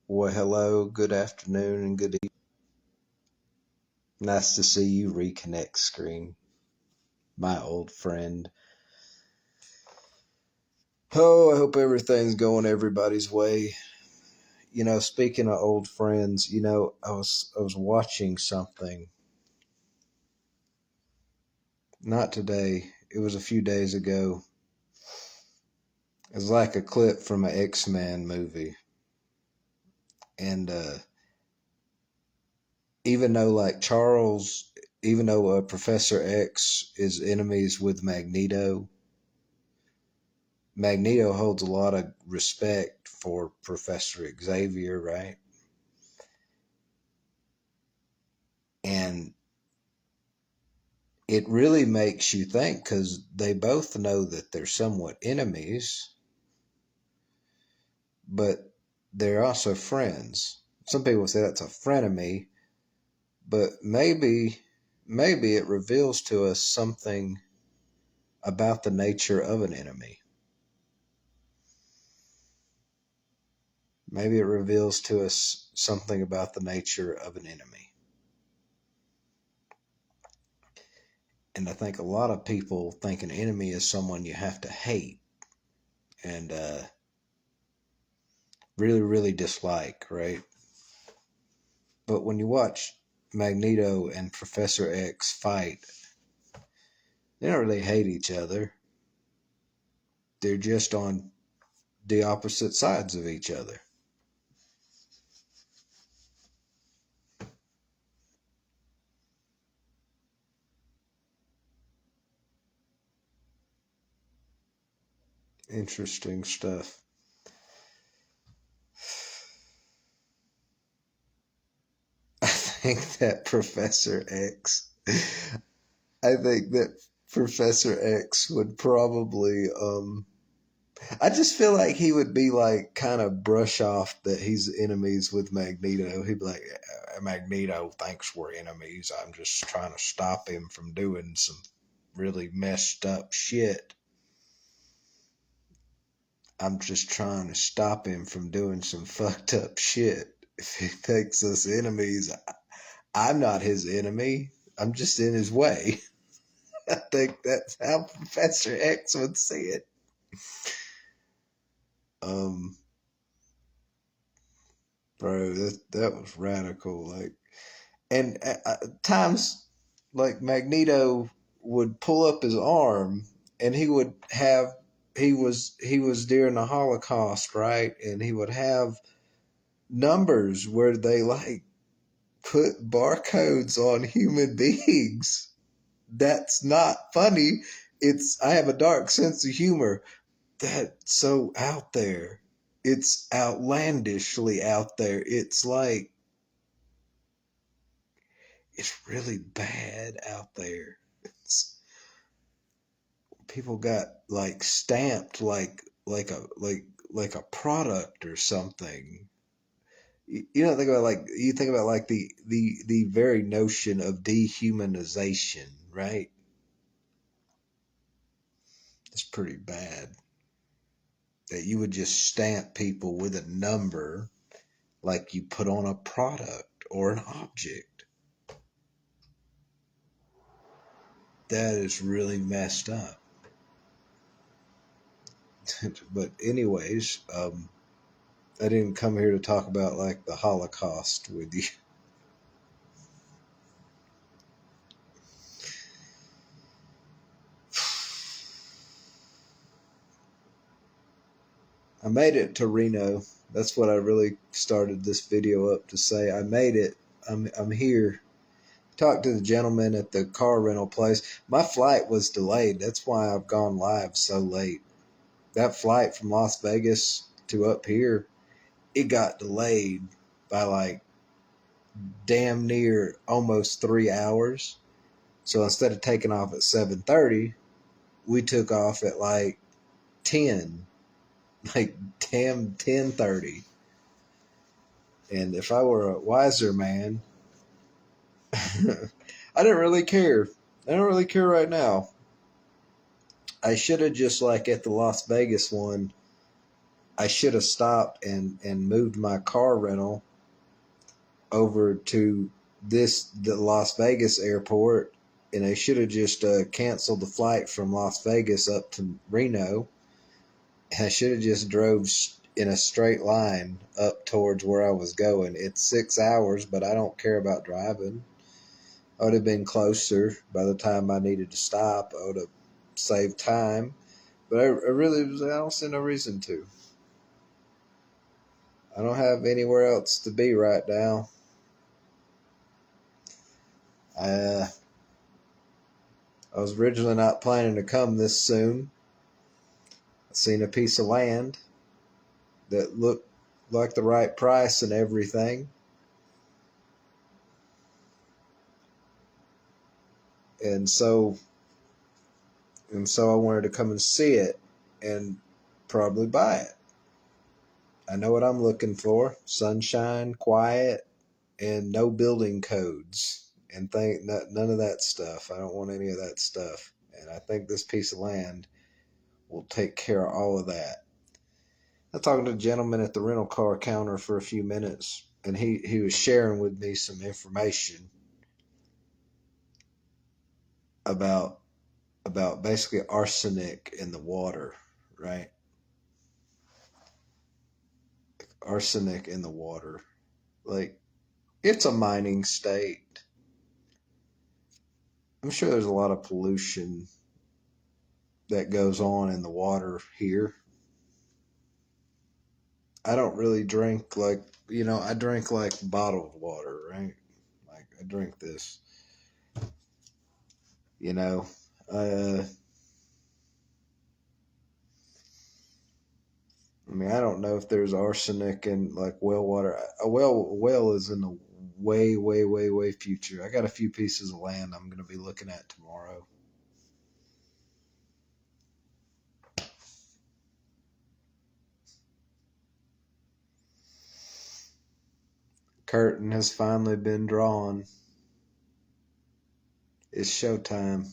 Well, hello, good afternoon, and good evening. Nice to see you reconnect screen, my old friend. Oh, I hope everything's going everybody's way. Speaking of old friends, I was watching something, not today. It was a few days ago. It was like a clip from an X-Men movie. And even though like Charles, even though Professor X is enemies with Magneto holds a lot of respect for Professor Xavier, right? And it really makes you think because they both know that they're somewhat enemies, but they're also friends. Some people say that's a frenemy, but maybe it reveals to us something about the nature of an enemy. Maybe it reveals to us something about the nature of an enemy. And I think a lot of people think an enemy is someone you have to hate and really, really dislike, right? But when you watch Magneto and Professor X fight, they don't really hate each other. They're just on the opposite sides of each other. Interesting stuff. I think that I think that Professor X would probably, I just feel like he would be like kind of brush off that he's enemies with Magneto. He'd be like, Magneto thinks we're enemies. I'm just trying to stop him from doing some really messed up shit. I'm just trying to stop him from doing some fucked up shit. If he thinks us enemies, I'm not his enemy. I'm just in his way. I think that's how Professor X would see it. Um, bro, that was radical. Like, and times like Magneto would pull up his arm, and he was during the Holocaust, right? And he would have numbers where they like put barcodes on human beings. That's not funny. I have a dark sense of humor. That's so out there. It's outlandishly out there. It's really bad out there. People got like stamped like a product or something. You don't think about like you think about like the very notion of dehumanization, right? It's pretty bad that you would just stamp people with a number like you put on a product or an object. That is really messed up. But anyways, I didn't come here to talk about like the Holocaust with you. I made it to Reno. That's what I really started this video up to say. I made it. I'm here. Talked to the gentleman at the car rental place. My flight was delayed. That's why I've gone live so late. That flight from Las Vegas to up here, it got delayed by like damn near almost 3 hours. So instead of taking off at 7:30, we took off at like 10, like damn 10:30. And if I were a wiser man, I didn't really care. I don't really care right now. I should have just like at the Las Vegas one I should have stopped and moved my car rental over to the Las Vegas airport, and they should have just canceled the flight from Las Vegas up to Reno. I should have just drove in a straight line up towards where I was going. It's 6 hours, but I don't care about driving. I would have been closer by the time I needed to stop. I would have saved time, but I don't see no reason to. I don't have anywhere else to be right now. I was originally not planning to come this soon. I seen a piece of land that looked like the right price and everything. And so I wanted to come and see it and probably buy it. I know what I'm looking for: sunshine, quiet, and no building codes and none of that stuff. I don't want any of that stuff. And I think this piece of land will take care of all of that. I was talking to a gentleman at the rental car counter for a few minutes, and he was sharing with me some information about basically arsenic in the water, right? Arsenic in the water. Like, it's a mining state. I'm sure there's a lot of pollution that goes on in the water here. I don't really drink I drink like bottled water, right? Like, I drink this, you know. I mean, I don't know if there's arsenic in like well water. A well is in the way, way, way, way future. I got a few pieces of land I'm going to be looking at tomorrow. Curtain has finally been drawn. It's showtime.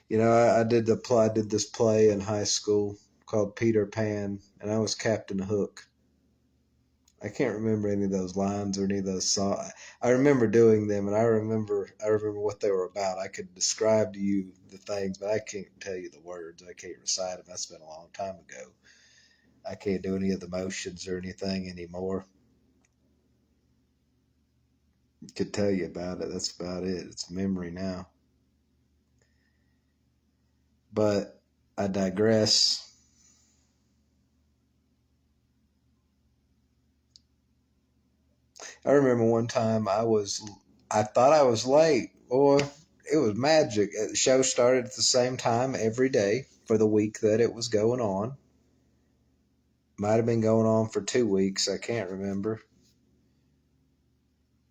You know, I did this play in high school called Peter Pan, and I was Captain Hook. I can't remember any of those lines or any of those songs. I remember doing them, and I remember what they were about. I could describe to you the things, but I can't tell you the words. I can't recite them. That's been a long time ago. I can't do any of the motions or anything anymore. Could tell you about it. That's about it. It's memory now. But I digress. I remember one time I thought I was late, or it was magic. The show started at the same time every day for the week that it was going on. Might have been going on for 2 weeks. I can't remember.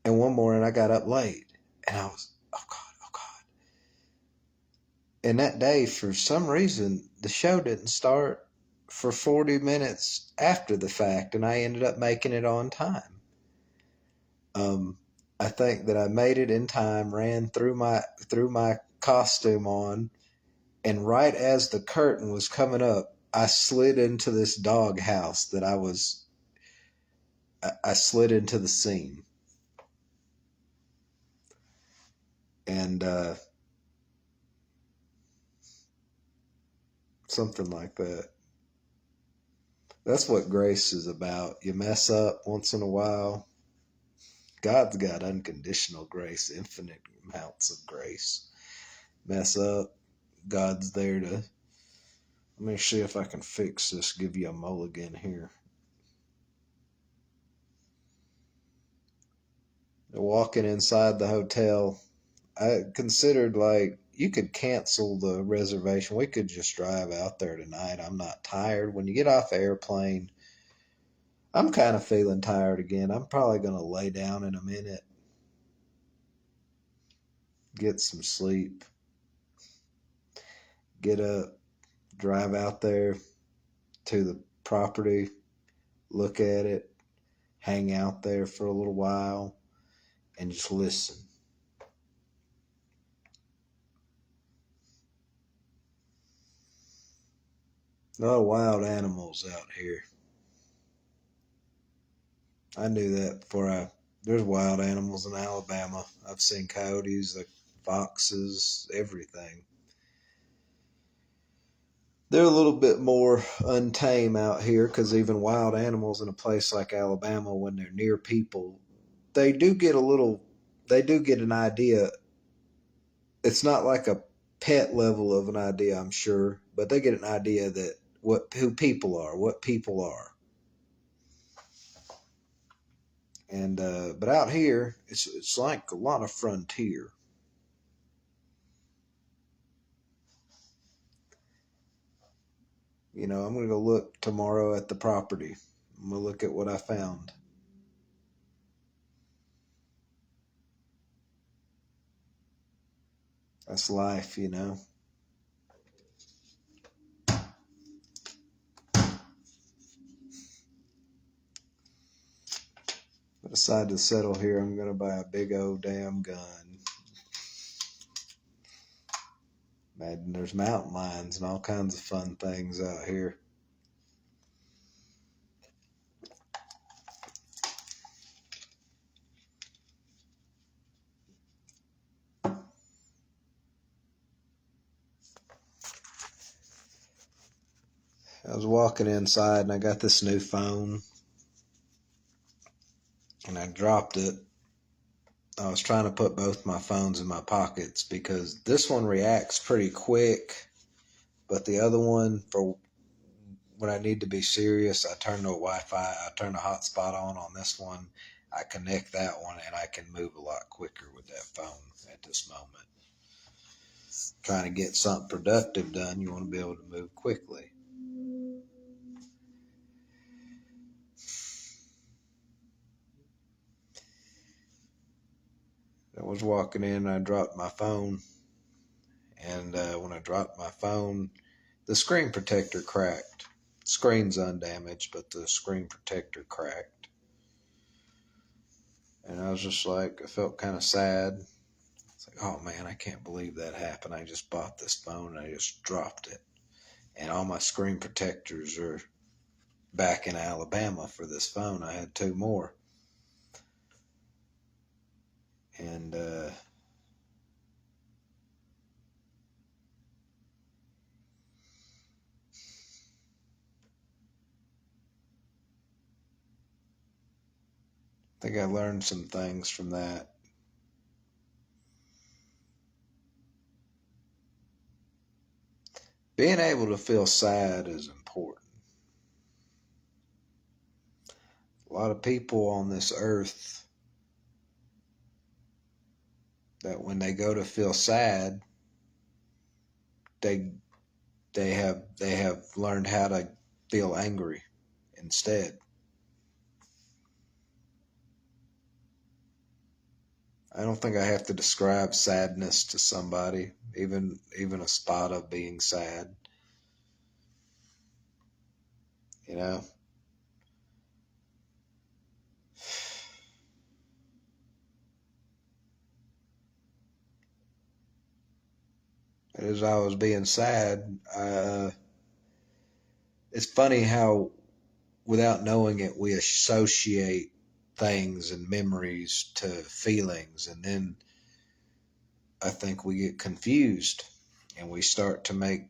And one morning I got up late, and I was, oh God, oh God. And that day, for some reason, the show didn't start for 40 minutes after the fact, and I ended up making it on time. I think that I made it in time, ran through my costume on, and right as the curtain was coming up, I slid into this dog house that I slid into the scene. And something like that. That's what grace is about. You mess up once in a while. God's got unconditional grace, infinite amounts of grace. Mess up, God's there to. Let me see if I can fix this, give you a mulligan here. Walking inside the hotel, I considered, like, you could cancel the reservation. We could just drive out there tonight. I'm not tired. When you get off the airplane, I'm kind of feeling tired again. I'm probably going to lay down in a minute, get some sleep, get up, drive out there to the property, look at it, hang out there for a little while, and just listen. A lot of wild animals out here. I knew that before there's wild animals in Alabama. I've seen coyotes, like foxes, everything. They're a little bit more untamed out here because even wild animals in a place like Alabama, when they're near people, they do get a little, they do get an idea. It's not like a pet level of an idea, I'm sure, but they get an idea that who people are, what people are. And but out here, it's like a lot of frontier. You know, I'm gonna go look tomorrow at the property. I'm gonna look at what I found. That's life, you know. I decide to settle here. I'm gonna buy a big old damn gun. And there's mountain lions and all kinds of fun things out here. I was walking inside and I got this new phone and I dropped it. I was trying to put both my phones in my pockets because this one reacts pretty quick, but the other one, for when I need to be serious, I turn the Wi-Fi, I turn the hotspot on this one. I connect that one and I can move a lot quicker with that phone at this moment. Trying to get something productive done, you want to be able to move quickly. I was walking in and I dropped my phone. And when I dropped my phone, the screen protector cracked. The screen's undamaged, but the screen protector cracked. And I was just like, I felt kind of sad. It's like, oh man, I can't believe that happened. I just bought this phone and I just dropped it. And all my screen protectors are back in Alabama for this phone. I had two more. And I think I learned some things from that. Being able to feel sad is important. A lot of people on this earth, that when they go to feel sad, they they have learned how to feel angry instead. I don't think I have to describe sadness to somebody, even a spot of being sad. You know, as I was being sad, it's funny how without knowing it, we associate things and memories to feelings, and then I think we get confused and we start to make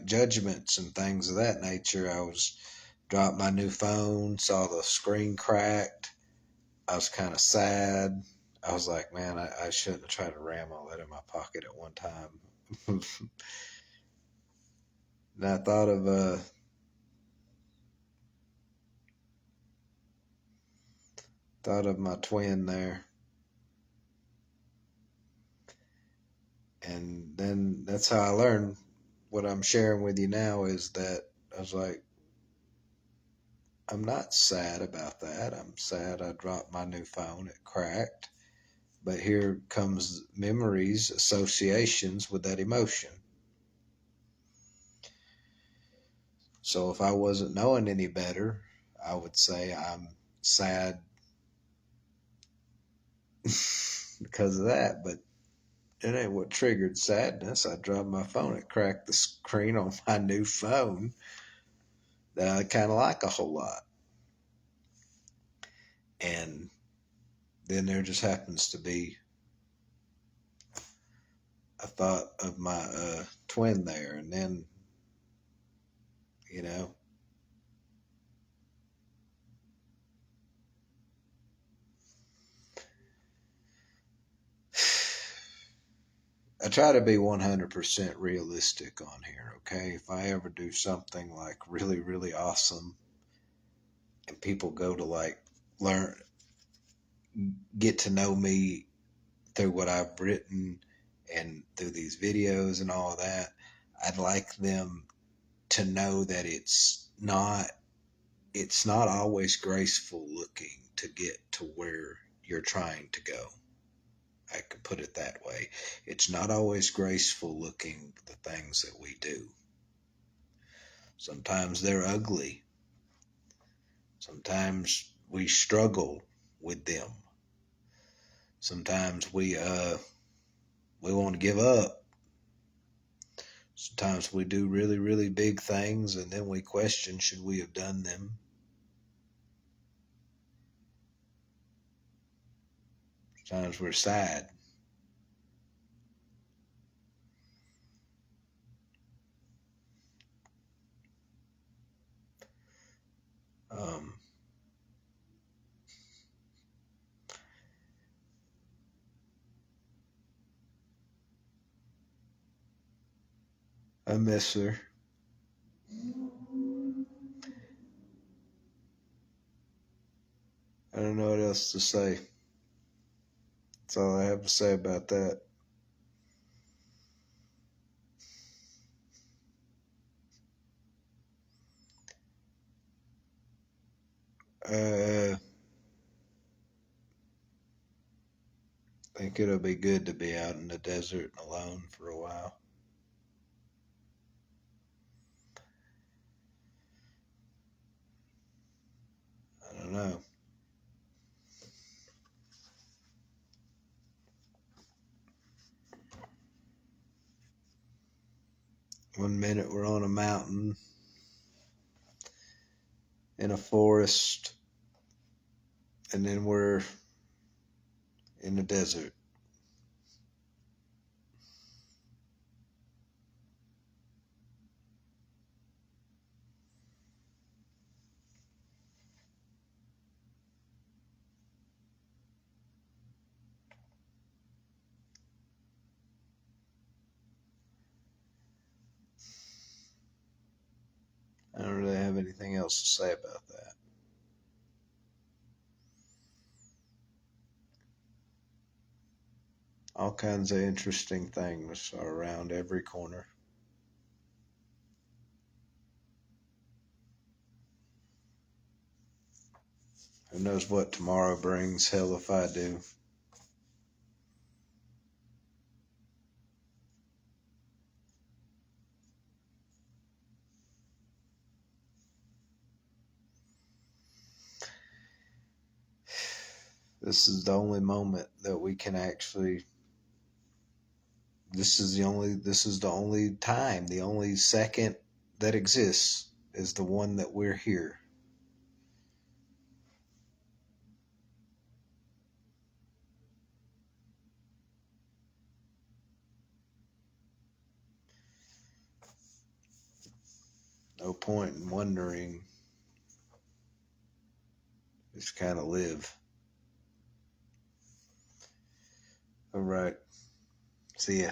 judgments and things of that nature. I was dropped my new phone, saw the screen cracked. I was kind of sad. I was like, man, I shouldn't have tried to ram all that in my pocket at one time. And I thought of my twin there. And then that's how I learned what I'm sharing with you now is that I was like, I'm not sad about that. I'm sad I dropped my new phone, it cracked. But here comes memories, associations with that emotion. So if I wasn't knowing any better, I would say I'm sad because of that. But It ain't what triggered sadness. I dropped my phone. It cracked the screen on my new phone that I kind of like a whole lot. And then there just happens to be a thought of my twin there. And then, you know, I try to be 100% realistic on here, okay? If I ever do something like really, really awesome and people go to like learn, get to know me through what I've written and through these videos and all that, I'd like them to know that it's not always graceful looking to get to where you're trying to go. I could put it that way. It's not always graceful looking, the things that we do. Sometimes they're ugly. Sometimes we struggle with them. Sometimes we want to give up. Sometimes we do really, really big things and then we question, should we have done them? Sometimes we're sad. Um, I miss her. I don't know what else to say. That's all I have to say about that. I think it'll be good to be out in the desert alone for a while. I don't know. One minute we're on a mountain in a forest, and then we're in the desert. I don't really have anything else to say about that. All kinds of interesting things are around every corner. Who knows what tomorrow brings? Hell if I do. This is the only moment that we can actually, this is the only time, the only second that exists is the one that we're here. No point in wondering. Just kind of live. All right. See ya.